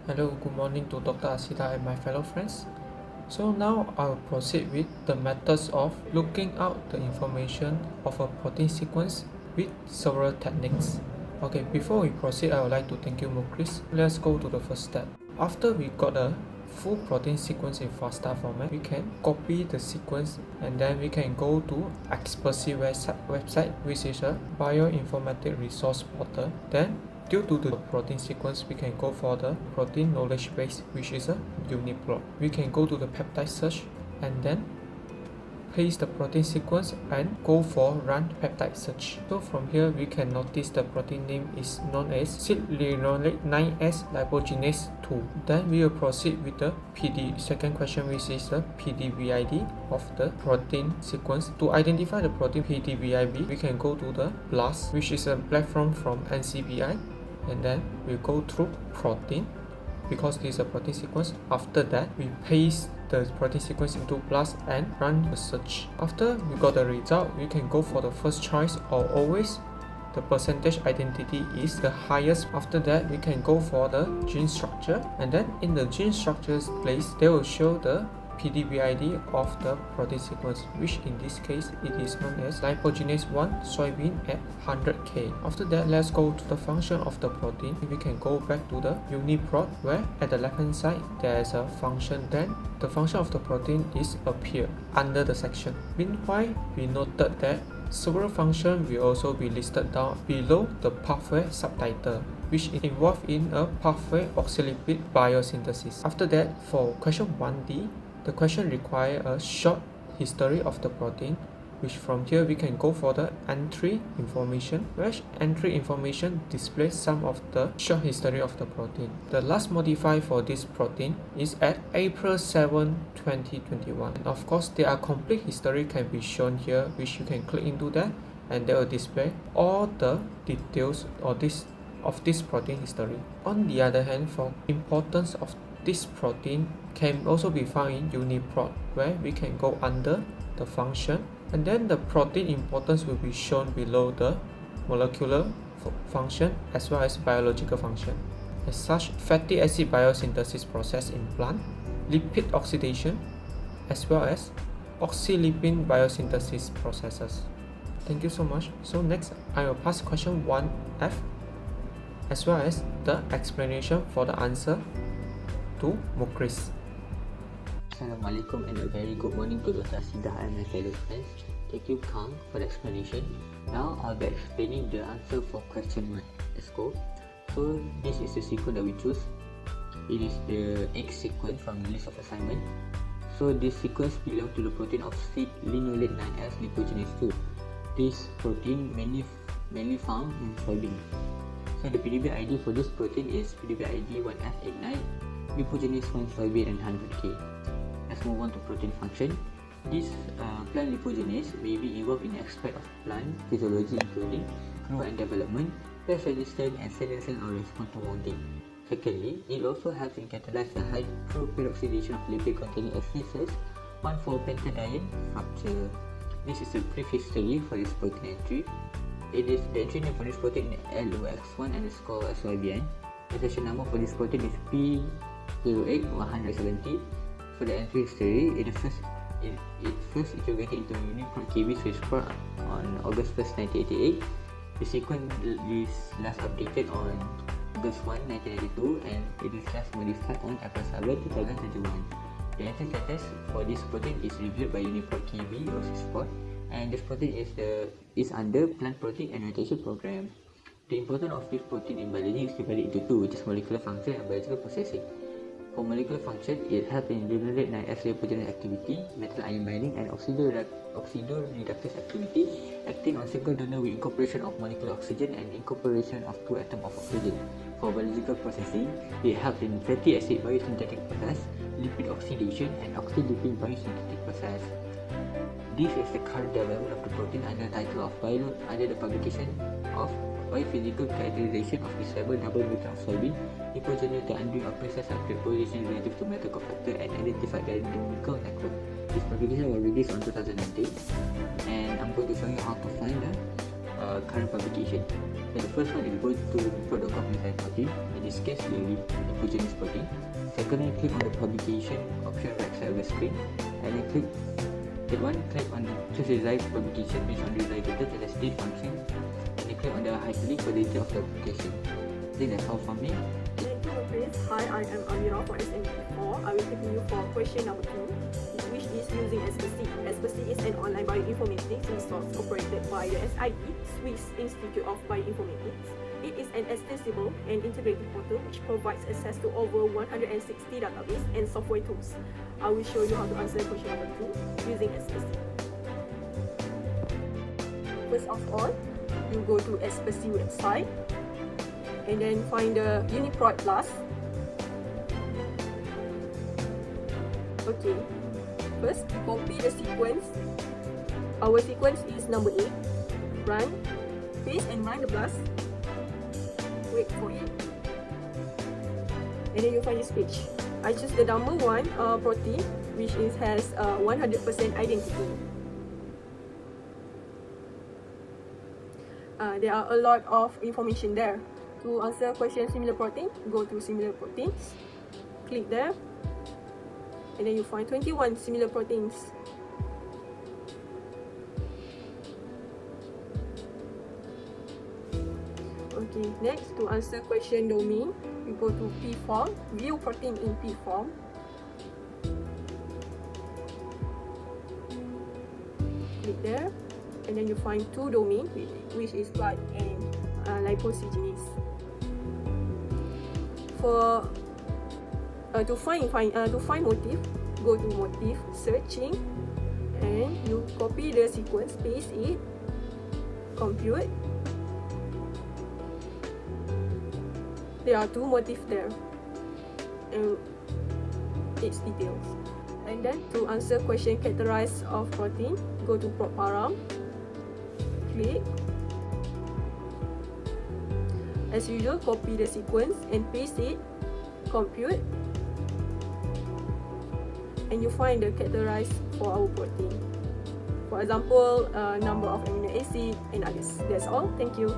Hello, good morning to Dr. Asida and my fellow friends. So now I'll proceed with the methods of looking out the information of a protein sequence with several techniques. Okay, before we proceed, I would like to thank you, Mukris. Let's go to the first step. After we got a full protein sequence in FASTA format, we can copy the sequence and then we can go to Expasy website, which is a bioinformatics resource portal. Then due to the protein sequence, we can go for the protein knowledge base, which is a UniProt. We can go to the peptide search and then paste the protein sequence and go for run peptide search. So from here we can notice the protein name is known as linoleic 9S lipogenase 2. Then we will proceed with the second question, which is the PDBID of the protein sequence. To identify the protein PDBID, we can go to the BLAST, which is a platform from NCBI, and then we go through protein because this is a protein sequence. After that, we paste the protein sequence into BLAST and run the search. After we got the result, we can go for the first choice, or always the percentage identity is the highest. After that, we can go for the gene structure, and then in the gene structures place, they will show the PDBID of the protein sequence, which in this case it is known as lipogenase 1 soybean at 100K. After that, let's go to the function of the protein. We can go back to the UniProt, where at the left hand side there is a function. Then the function of the protein is appear under the section. Meanwhile, we noted that several functions will also be listed down below the pathway subtitle, which is involved in a pathway oxalipid biosynthesis. After that, for question 1D, the question requires a short history of the protein, which from here we can go for the entry information, where entry information displays some of the short history of the protein. The last modifier for this protein is at April 7, 2021. And of course, their complete history can be shown here, which you can click into that and they will display all the details of this protein history. On the other hand, for importance of this protein can also be found in UniProt, where we can go under the function, and then the protein importance will be shown below the molecular function as well as biological function. As such, fatty acid biosynthesis process in plant, lipid oxidation, as well as oxylipin biosynthesis processes. Thank you so much. So next, I will pass question 1F as well as the explanation for the answer to Mukris. Assalamualaikum and a very good morning to Dr. Asida and my fellow friends. Thank you, Kang, for the explanation. Now I'll be explaining the answer for question 1. Let's go. So this is the sequence that we choose. It is the X sequence from the list of assignment. So this sequence belongs to the protein of linoleic 9S lipogenase 2. This protein mainly found in soybean. So the PDB-ID for this protein is PDB-ID 1F89 lipogenase 1 soybean and 100K. Let's move on to protein function. This plant lipogenase may be involved in aspects of plant physiology, including growth and development, pest resistance, and senescence or response to wounding. Secondly, it also helps in catalyze the hydroperoxidation of lipid-containing acids 1,4-pentadiene structure. This is a brief history for this protein entry. It is the entry name for this protein LOX1 underscore SYBN. The section number for this protein is P08170. For the entry history, it first integrated into UniProt KB switchport on August 1st, 1988. The sequence is last updated on August 1, 1992, and it is last modified on April 7, 2021. The entry status for this protein is reviewed by UniProt KB or switchport, and this protein is under Plant Protein Annotation Program. The importance of this protein in biology is divided into two, which is molecular function and biological processing. For molecular function, it helps in linoleic 9S lipogenase activity, metal ion binding, and oxidoreductase activity, acting on single donor with incorporation of molecular oxygen and incorporation of 2 atoms of oxygen. For biological processing, it helps in fatty acid biosynthetic process, lipid oxidation, and oxylipin biosynthetic process. This is the current development of the protein under the title of under the publication of Biophysical Characterization of Insoluble Double Mutant of Soybean, lipogenase the undoing of process of glycolysis relative to metal cofactor and identified the chemical network. This publication was released on 2019, and I'm going to show you how to find the current publication. So the first one is go to report.com protein. In this case, the lipogenous protein. Secondly, click on the publication option right side of the screen, and then click on choose the desired publication based on the desired data to the state function, and then click on the hyperlink for the detail of the application. I think that's all from me. Thank you, friends. Hi, I am Amira for SME4. I will take you for question number 2, which is using Expasy. Expasy is an online bioinformatics resource operated by the SIE, Swiss Institute of Bioinformatics. It is an extensible and integrated portal which provides access to over 160 database and software tools. I will show you how to answer question number 2 using Expasy. First of all, you go to Expasy website and then find the UniProt BLAST. Okay, first copy the sequence. Our sequence is number 8. Run, paste and run the BLAST. Wait for it, and then you find this page. I choose the number 1 protein, which has 100% identity. There are a lot of information there. To answer question similar protein, go to similar proteins, click there, and then you find 21 similar proteins. Okay, next, to answer question domain, you go to P form, view protein in P form. Click there, and then you find 2 domains, which is blood and lipocygenase. For to find motif, go to motif searching, and you copy the sequence, paste it, compute. There are 2 motifs there, and its details. And then to answer question characterized of protein, go to PropParam, click. As usual, copy the sequence and paste it, compute, and you find the characterized for our protein. For example, number of amino acid and others. That's all. Thank you.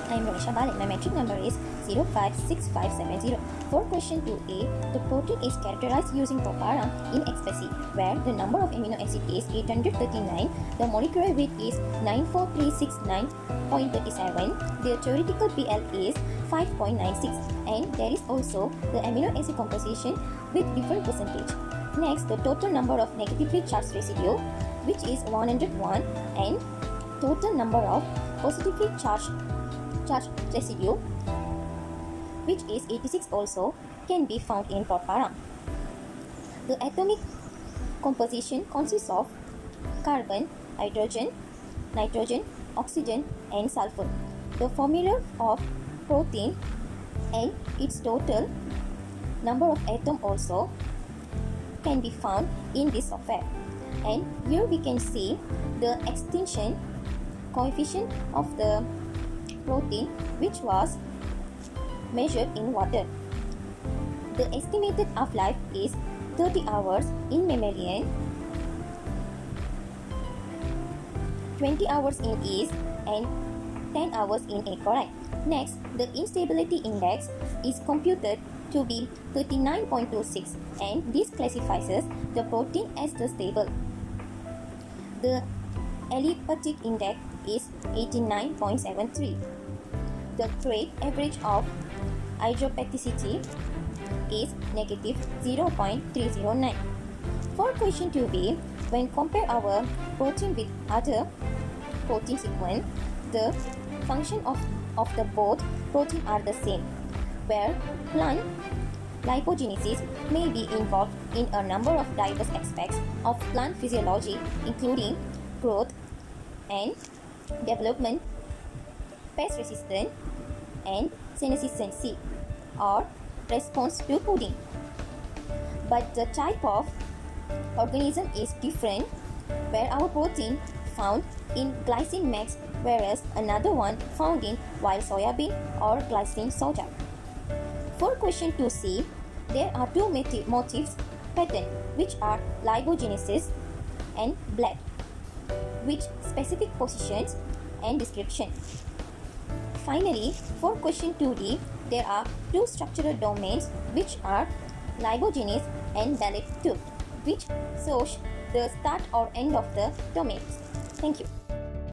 I am Ronisha Balik. My metric number is 056570. For question 2a, the protein is characterized using PropParam in Expasy, where the number of amino acid is 839, the molecular weight is 94369.37, the theoretical PL is 5.96, and there is also the amino acid composition with different percentage. Next, the total number of negatively charged residue, which is 101, and total number of positively charged residue, which is 86 also, can be found in PropParam. The atomic composition consists of carbon, hydrogen, nitrogen, oxygen and sulfur. The formula of protein and its total number of atoms also can be found in this software. And here we can see the extinction coefficient of the protein, which was measured in water. The estimated half-life is 30 hours in mammalian, 20 hours in yeast, and 10 hours in E. coli. Next, the instability index is computed to be 39.26, and this classifies the protein as the stable. The aliphatic index is 89.73. The grade average of hydropaticity is negative 0.309. For question 2b, when compare our protein with other protein sequence, the function of the both protein are the same, where plant lipogenesis may be involved in a number of diverse aspects of plant physiology, including growth and development, pest resistance, and senescency or response to fooding. But the type of organism is different, where our protein found in glycine max, whereas another one found in wild soybean or glycine soja. For question 2c, there are 2 motifs pattern, which are lipogenesis and blood, which specific positions and description. Finally, for question 2D, there are two structural domains which are libogenes and ballet tube, which shows the start or end of the domains. Thank you.